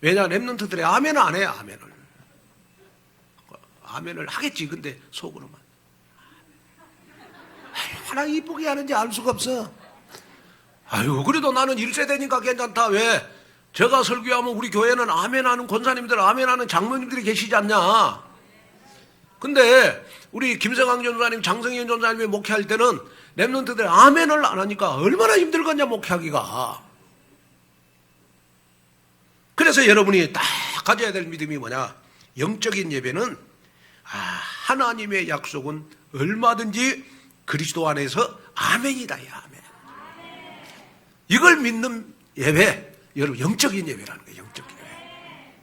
왜냐, 랩런트들이 아멘을 안 해요, 아멘을 하겠지. 근데 속으로만. 하나 이쁘게 하는지 알 수가 없어. 아유, 그래도 나는 1세대니까 괜찮다. 왜? 제가 설교하면 우리 교회는 아멘하는 권사님들, 아멘하는 장로님들이 계시지 않냐. 근데 우리 김세광 전사님, 장성현 전사님이 목회할 때는 랩런트들이 아멘을 안 하니까 얼마나 힘들겠냐, 목회하기가. 그래서 여러분이 딱 가져야 될 믿음이 뭐냐? 영적인 예배는 하나님의 약속은 얼마든지 그리스도 안에서 아멘이다. 아멘. 이걸 믿는 예배, 여러분 영적인 예배라는 거예요. 영적인 예배.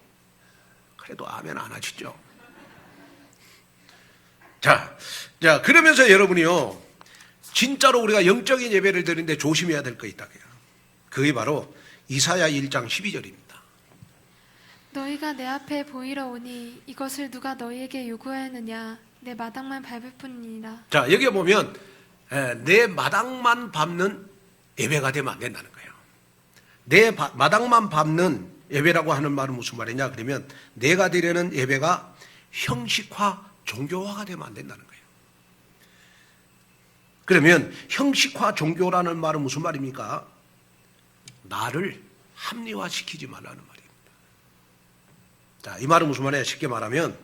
그래도 아멘 안 하시죠? 자, 그러면서 여러분이요, 진짜로 우리가 영적인 예배를 드리는데 조심해야 될 거 있다. 그게 바로 이사야 1장 12절입니다. 너희가 내 앞에 보이러 오니 이것을 누가 너희에게 요구하였느냐? 내 마당만 밟을 뿐이니라. 자, 여기 보면 내 마당만 밟는 예배가 되면 안 된다는 거예요. 내 마당만 밟는 예배라고 하는 말은 무슨 말이냐? 그러면 내가 드리는 예배가 형식화, 종교화가 되면 안 된다는 거예요. 그러면 형식화, 종교라는 말은 무슨 말입니까? 나를 합리화시키지 말라는 말입니다. 자, 이 말은 무슨 말이에요? 쉽게 말하면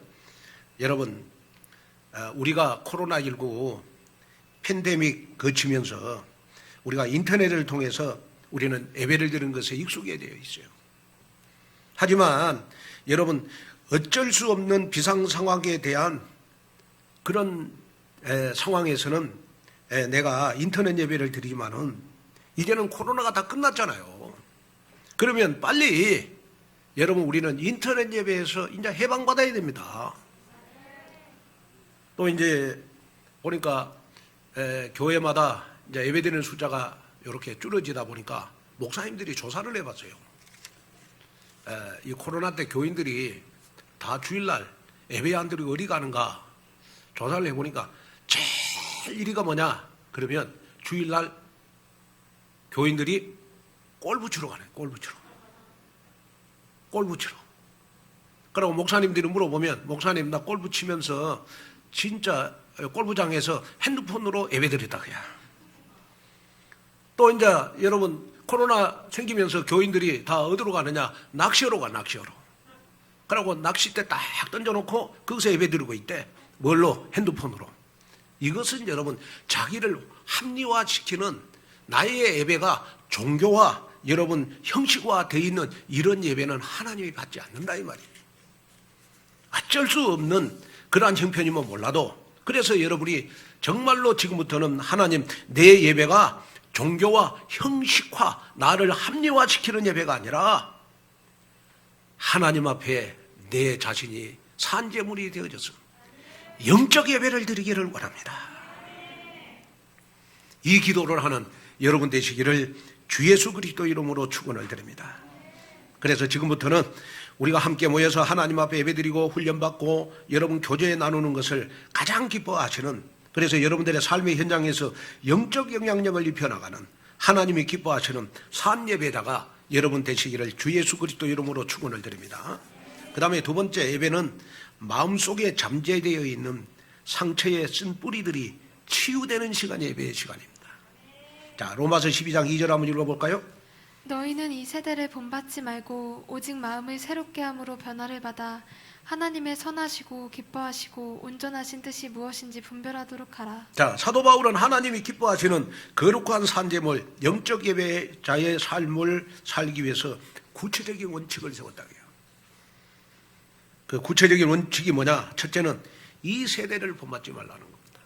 여러분, 우리가 코로나19 팬데믹 거치면서 우리가 인터넷을 통해서 우리는 예배를 드리는 것에 익숙해 되어 있어요. 하지만 여러분, 어쩔 수 없는 비상 상황에 대한 그런 상황에서는 내가 인터넷 예배를 드리지만은 이제는 코로나가 다 끝났잖아요. 그러면 빨리 여러분 우리는 인터넷 예배에서 이제 해방받아야 됩니다. 또 이제 보니까 교회마다 이제 예배드리는 숫자가 이렇게 줄어지다 보니까 목사님들이 조사를 해봤어요. 이 코로나 때 교인들이 다 주일날 예배 안 드리고 어디 가는가 조사를 해보니까 제일 1위가 뭐냐 그러면 주일날 교인들이 골프 치러 가네. 골프 치러. 그리고 목사님들이 물어보면 목사님 나 골프 치면서 진짜 골프장에서 핸드폰으로 예배 드렸다 그야. 또 이제 여러분 코로나 생기면서 교인들이 다 어디로 가느냐 낚시하러 가. 그러고 낚싯대 딱 던져놓고 거기서 예배 드리고 있대. 뭘로? 핸드폰으로. 이것은 여러분 자기를 합리화시키는 나의 예배가 종교화 여러분 형식화 되어 있는 이런 예배는 하나님이 받지 않는다 이 말이에요. 어쩔 수 없는 그러한 형편이면 몰라도 그래서 여러분이 정말로 지금부터는 하나님 내 예배가 종교와 형식화 나를 합리화시키는 예배가 아니라 하나님 앞에 내 자신이 산제물이 되어져서 영적 예배를 드리기를 원합니다. 이 기도를 하는 여러분 되시기를 주 예수 그리스도 이름으로 축원을 드립니다. 그래서 지금부터는 우리가 함께 모여서 하나님 앞에 예배드리고 훈련받고 여러분 교제에 나누는 것을 가장 기뻐하시는 그래서 여러분들의 삶의 현장에서 영적 영향력을 입혀나가는 하나님이 기뻐하시는 산예배다가 여러분 되시기를 주 예수 그리스도 이름으로 축원을 드립니다. 그 다음에 두 번째 예배는 마음속에 잠재되어 있는 상처의 쓴 뿌리들이 치유되는 시간이 예배의 시간입니다. 자, 로마서 12장 2절 한번 읽어볼까요? 너희는 이 세대를 본받지 말고 오직 마음을 새롭게 함으로 변화를 받아 하나님의 선하시고 기뻐하시고 온전하신 뜻이 무엇인지 분별하도록 하라. 자, 사도 바울은 하나님이 기뻐하시는 거룩한 산제물 영적 예배자의 삶을 살기 위해서 구체적인 원칙을 세웠다. 그 구체적인 원칙이 뭐냐? 첫째는 이 세대를 본받지 말라는 겁니다.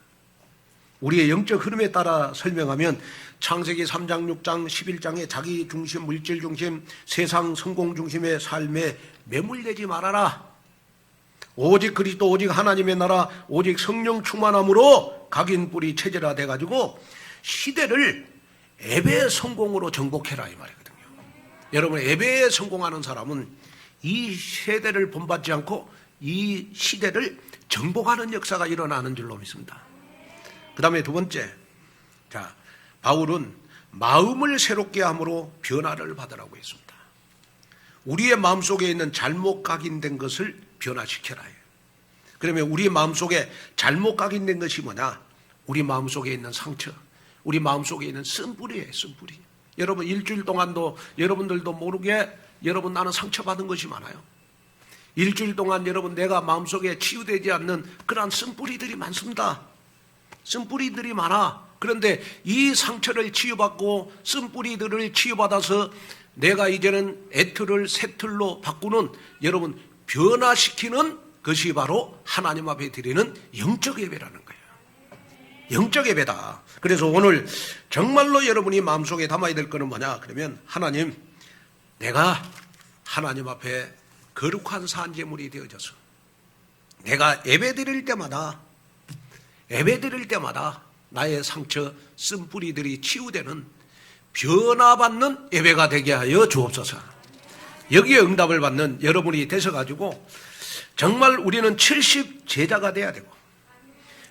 우리의 영적 흐름에 따라 설명하면 창세기 3장, 6장, 11장의 자기 중심, 물질 중심, 세상 성공 중심의 삶에 매몰되지 말아라. 오직 그리스도, 오직 하나님의 나라, 오직 성령 충만함으로 각인 뿌리 체제라 돼가지고 시대를 예배의 성공으로 정복해라 이 말이거든요. 여러분 예배에 성공하는 사람은 이 세대를 본받지 않고 이 시대를 정복하는 역사가 일어나는 줄로 믿습니다. 그 다음에 두 번째, 자, 바울은 마음을 새롭게 함으로 변화를 받으라고 했습니다. 우리의 마음속에 있는 잘못 각인된 것을 변화시켜라 해요. 그러면 우리 마음속에 잘못 각인된 것이 뭐냐? 우리 마음속에 있는 상처, 우리 마음속에 있는 쓴뿌리예요. 쓴뿌리. 여러분 일주일 동안도 여러분들도 모르게 여러분 나는 상처받은 것이 많아요. 일주일 동안 여러분 내가 마음속에 치유되지 않는 그러한 쓴뿌리들이 많습니다. 쓴뿌리들이 많아. 그런데 이 상처를 치유받고 쓴뿌리들을 치유받아서 내가 이제는 애틀을 새 틀로 바꾸는 여러분 변화시키는 것이 바로 하나님 앞에 드리는 영적 예배라는 거예요. 영적 예배다. 그래서 오늘 정말로 여러분이 마음속에 담아야 될 것은 뭐냐? 그러면 하나님, 내가 하나님 앞에 거룩한 산제물이 되어져서 내가 예배 드릴 때마다 나의 상처, 쓴뿌리들이 치유되는 변화받는 예배가 되게 하여 주옵소서. 여기에 응답을 받는 여러분이 되셔가지고 정말 우리는 70 제자가 돼야 되고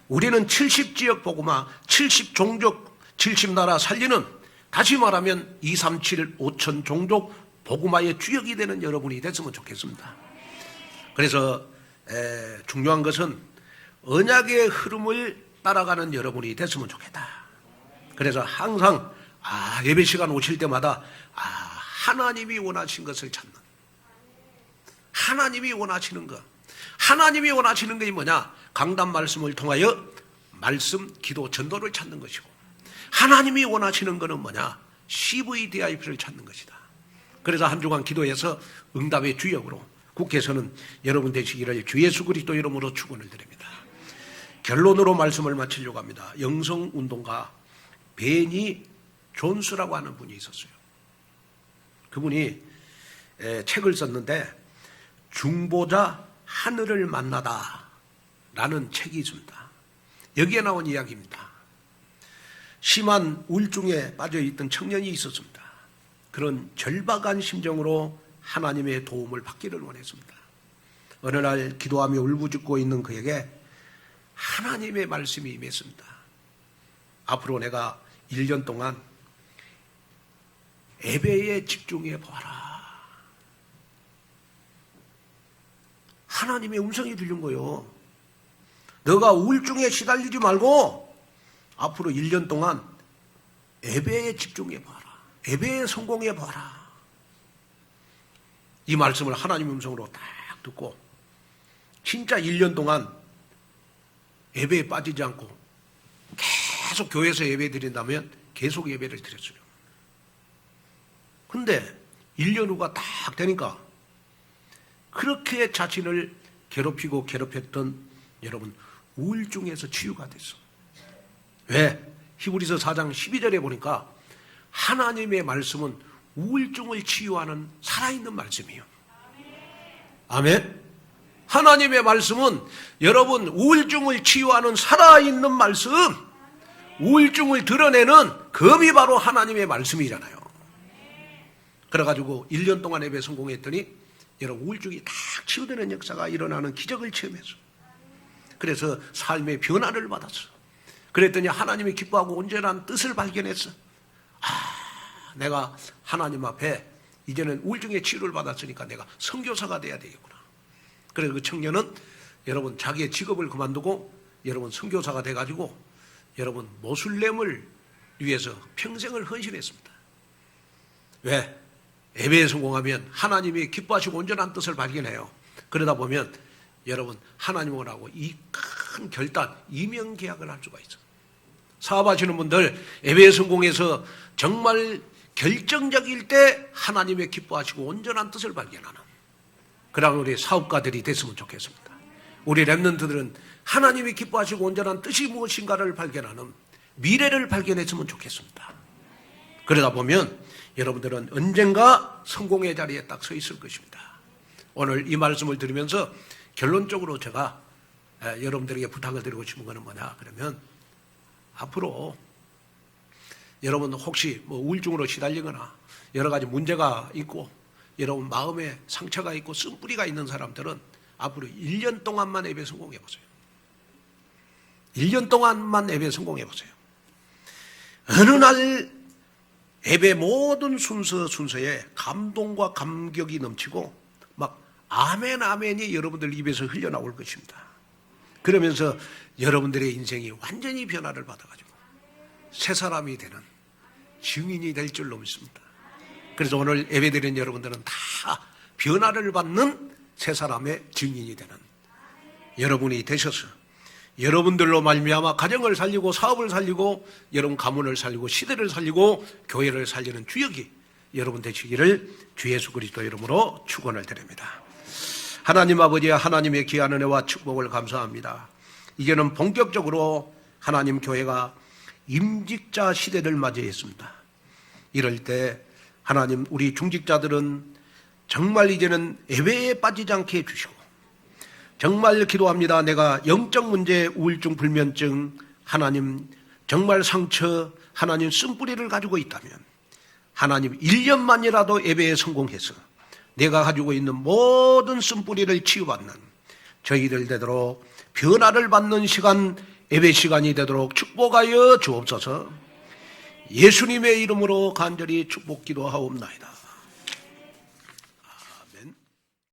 우리는 70지역 복음화, 70종족, 70나라 살리는 다시 말하면 237, 5천 종족 복음화의 주역이 되는 여러분이 됐으면 좋겠습니다. 그래서 중요한 것은 언약의 흐름을 따라가는 여러분이 됐으면 좋겠다. 그래서 항상 예배 시간 오실 때마다 하나님이 원하신 것을 찾는, 하나님이 원하시는 것, 하나님이 원하시는 것이 뭐냐? 강단 말씀을 통하여 말씀, 기도, 전도를 찾는 것이고, 하나님이 원하시는 것은 뭐냐? CVDIP를 찾는 것이다. 그래서 한 주간 기도해서 응답의 주역으로 국회에서는 여러분 되시기를 주 예수 그리스도 이름으로 축원을 드립니다. 결론으로 말씀을 마치려고 합니다. 영성운동가 베니 존스라고 하는 분이 있었어요. 그분이 책을 썼는데 중보자 하늘을 만나다 라는 책이 있습니다. 여기에 나온 이야기입니다. 심한 우울증에 빠져있던 청년이 있었습니다. 그런 절박한 심정으로 하나님의 도움을 받기를 원했습니다. 어느 날 기도하며 울부짖고 있는 그에게 하나님의 말씀이 임했습니다. 앞으로 내가 1년 동안 예배에 집중해 보아라. 하나님의 음성이 들린 거예요. 너가 우울증에 시달리지 말고 앞으로 1년 동안 예배에 집중해 봐라. 예배에 성공해 봐라. 이 말씀을 하나님의 음성으로 딱 듣고 진짜 1년 동안 예배에 빠지지 않고 계속 교회에서 예배 드린다면 계속 예배를 드렸어요. 근데 1년 후가 딱 되니까 그렇게 자신을 괴롭혔던 여러분 우울증에서 치유가 됐어. 왜? 히브리서 4장 12절에 보니까 하나님의 말씀은 우울증을 치유하는 살아있는 말씀이에요. 아멘. 하나님의 말씀은 여러분 우울증을 치유하는 살아있는 말씀, 우울증을 드러내는 검이 바로 하나님의 말씀이잖아요. 그래가지고 1년 동안 예배 성공했더니 여러분 우울증이 딱 치유되는 역사가 일어나는 기적을 체험했어. 그래서 삶의 변화를 받았어. 그랬더니 하나님이 기뻐하고 온전한 뜻을 발견했어. 내가 하나님 앞에 이제는 우울증의 치유를 받았으니까 내가 선교사가 돼야 되겠구나. 그래서 그 청년은 여러분 자기의 직업을 그만두고 여러분 선교사가 돼가지고 여러분 모슬렘을 위해서 평생을 헌신했습니다. 왜? 예배에 성공하면 하나님이 기뻐하시고 온전한 뜻을 발견해요. 그러다 보면 여러분 하나님하고 이 큰 결단, 이명 계약을 할 수가 있어요. 사업하시는 분들 예배에 성공해서 정말 결정적일 때 하나님의 기뻐하시고 온전한 뜻을 발견하는 그런 우리 사업가들이 됐으면 좋겠습니다. 우리 렘넌트들은 하나님이 기뻐하시고 온전한 뜻이 무엇인가를 발견하는 미래를 발견했으면 좋겠습니다. 그러다 보면 여러분들은 언젠가 성공의 자리에 딱 서 있을 것입니다. 오늘 이 말씀을 들으면서 결론적으로 제가 여러분들에게 부탁을 드리고 싶은 것은 뭐냐 그러면 앞으로 여러분 혹시 뭐 우울증으로 시달리거나 여러 가지 문제가 있고 여러분 마음에 상처가 있고 쓴뿌리가 있는 사람들은 앞으로 1년 동안만 예배 성공해 보세요. 1년 동안만 예배 성공해 보세요. 어느 날 예배 모든 순서에 감동과 감격이 넘치고 막 아멘 아멘이 여러분들 입에서 흘러나올 것입니다. 그러면서 여러분들의 인생이 완전히 변화를 받아가지고 새 사람이 되는 증인이 될 줄로 믿습니다. 그래서 오늘 예배드린 여러분들은 다 변화를 받는 새 사람의 증인이 되는 여러분이 되셔서 여러분들로 말미암아 가정을 살리고 사업을 살리고 여러분 가문을 살리고 시대를 살리고 교회를 살리는 주역이 여러분 되시기를 주 예수 그리스도 이름으로 축원을 드립니다. 하나님 아버지와 하나님의 귀한 은혜와 축복을 감사합니다. 이제는 본격적으로 하나님 교회가 임직자 시대를 맞이했습니다. 이럴 때 하나님 우리 중직자들은 정말 이제는 예배에 빠지지 않게 해주시고 정말 기도합니다. 내가 영적 문제, 우울증, 불면증, 하나님 정말 상처, 하나님 쓴뿌리를 가지고 있다면 하나님 1년만이라도 예배에 성공해서 내가 가지고 있는 모든 쓴뿌리를 치유받는 저희들 되도록 변화를 받는 시간, 예배 시간이 되도록 축복하여 주옵소서. 예수님의 이름으로 간절히 축복 기도하옵나이다.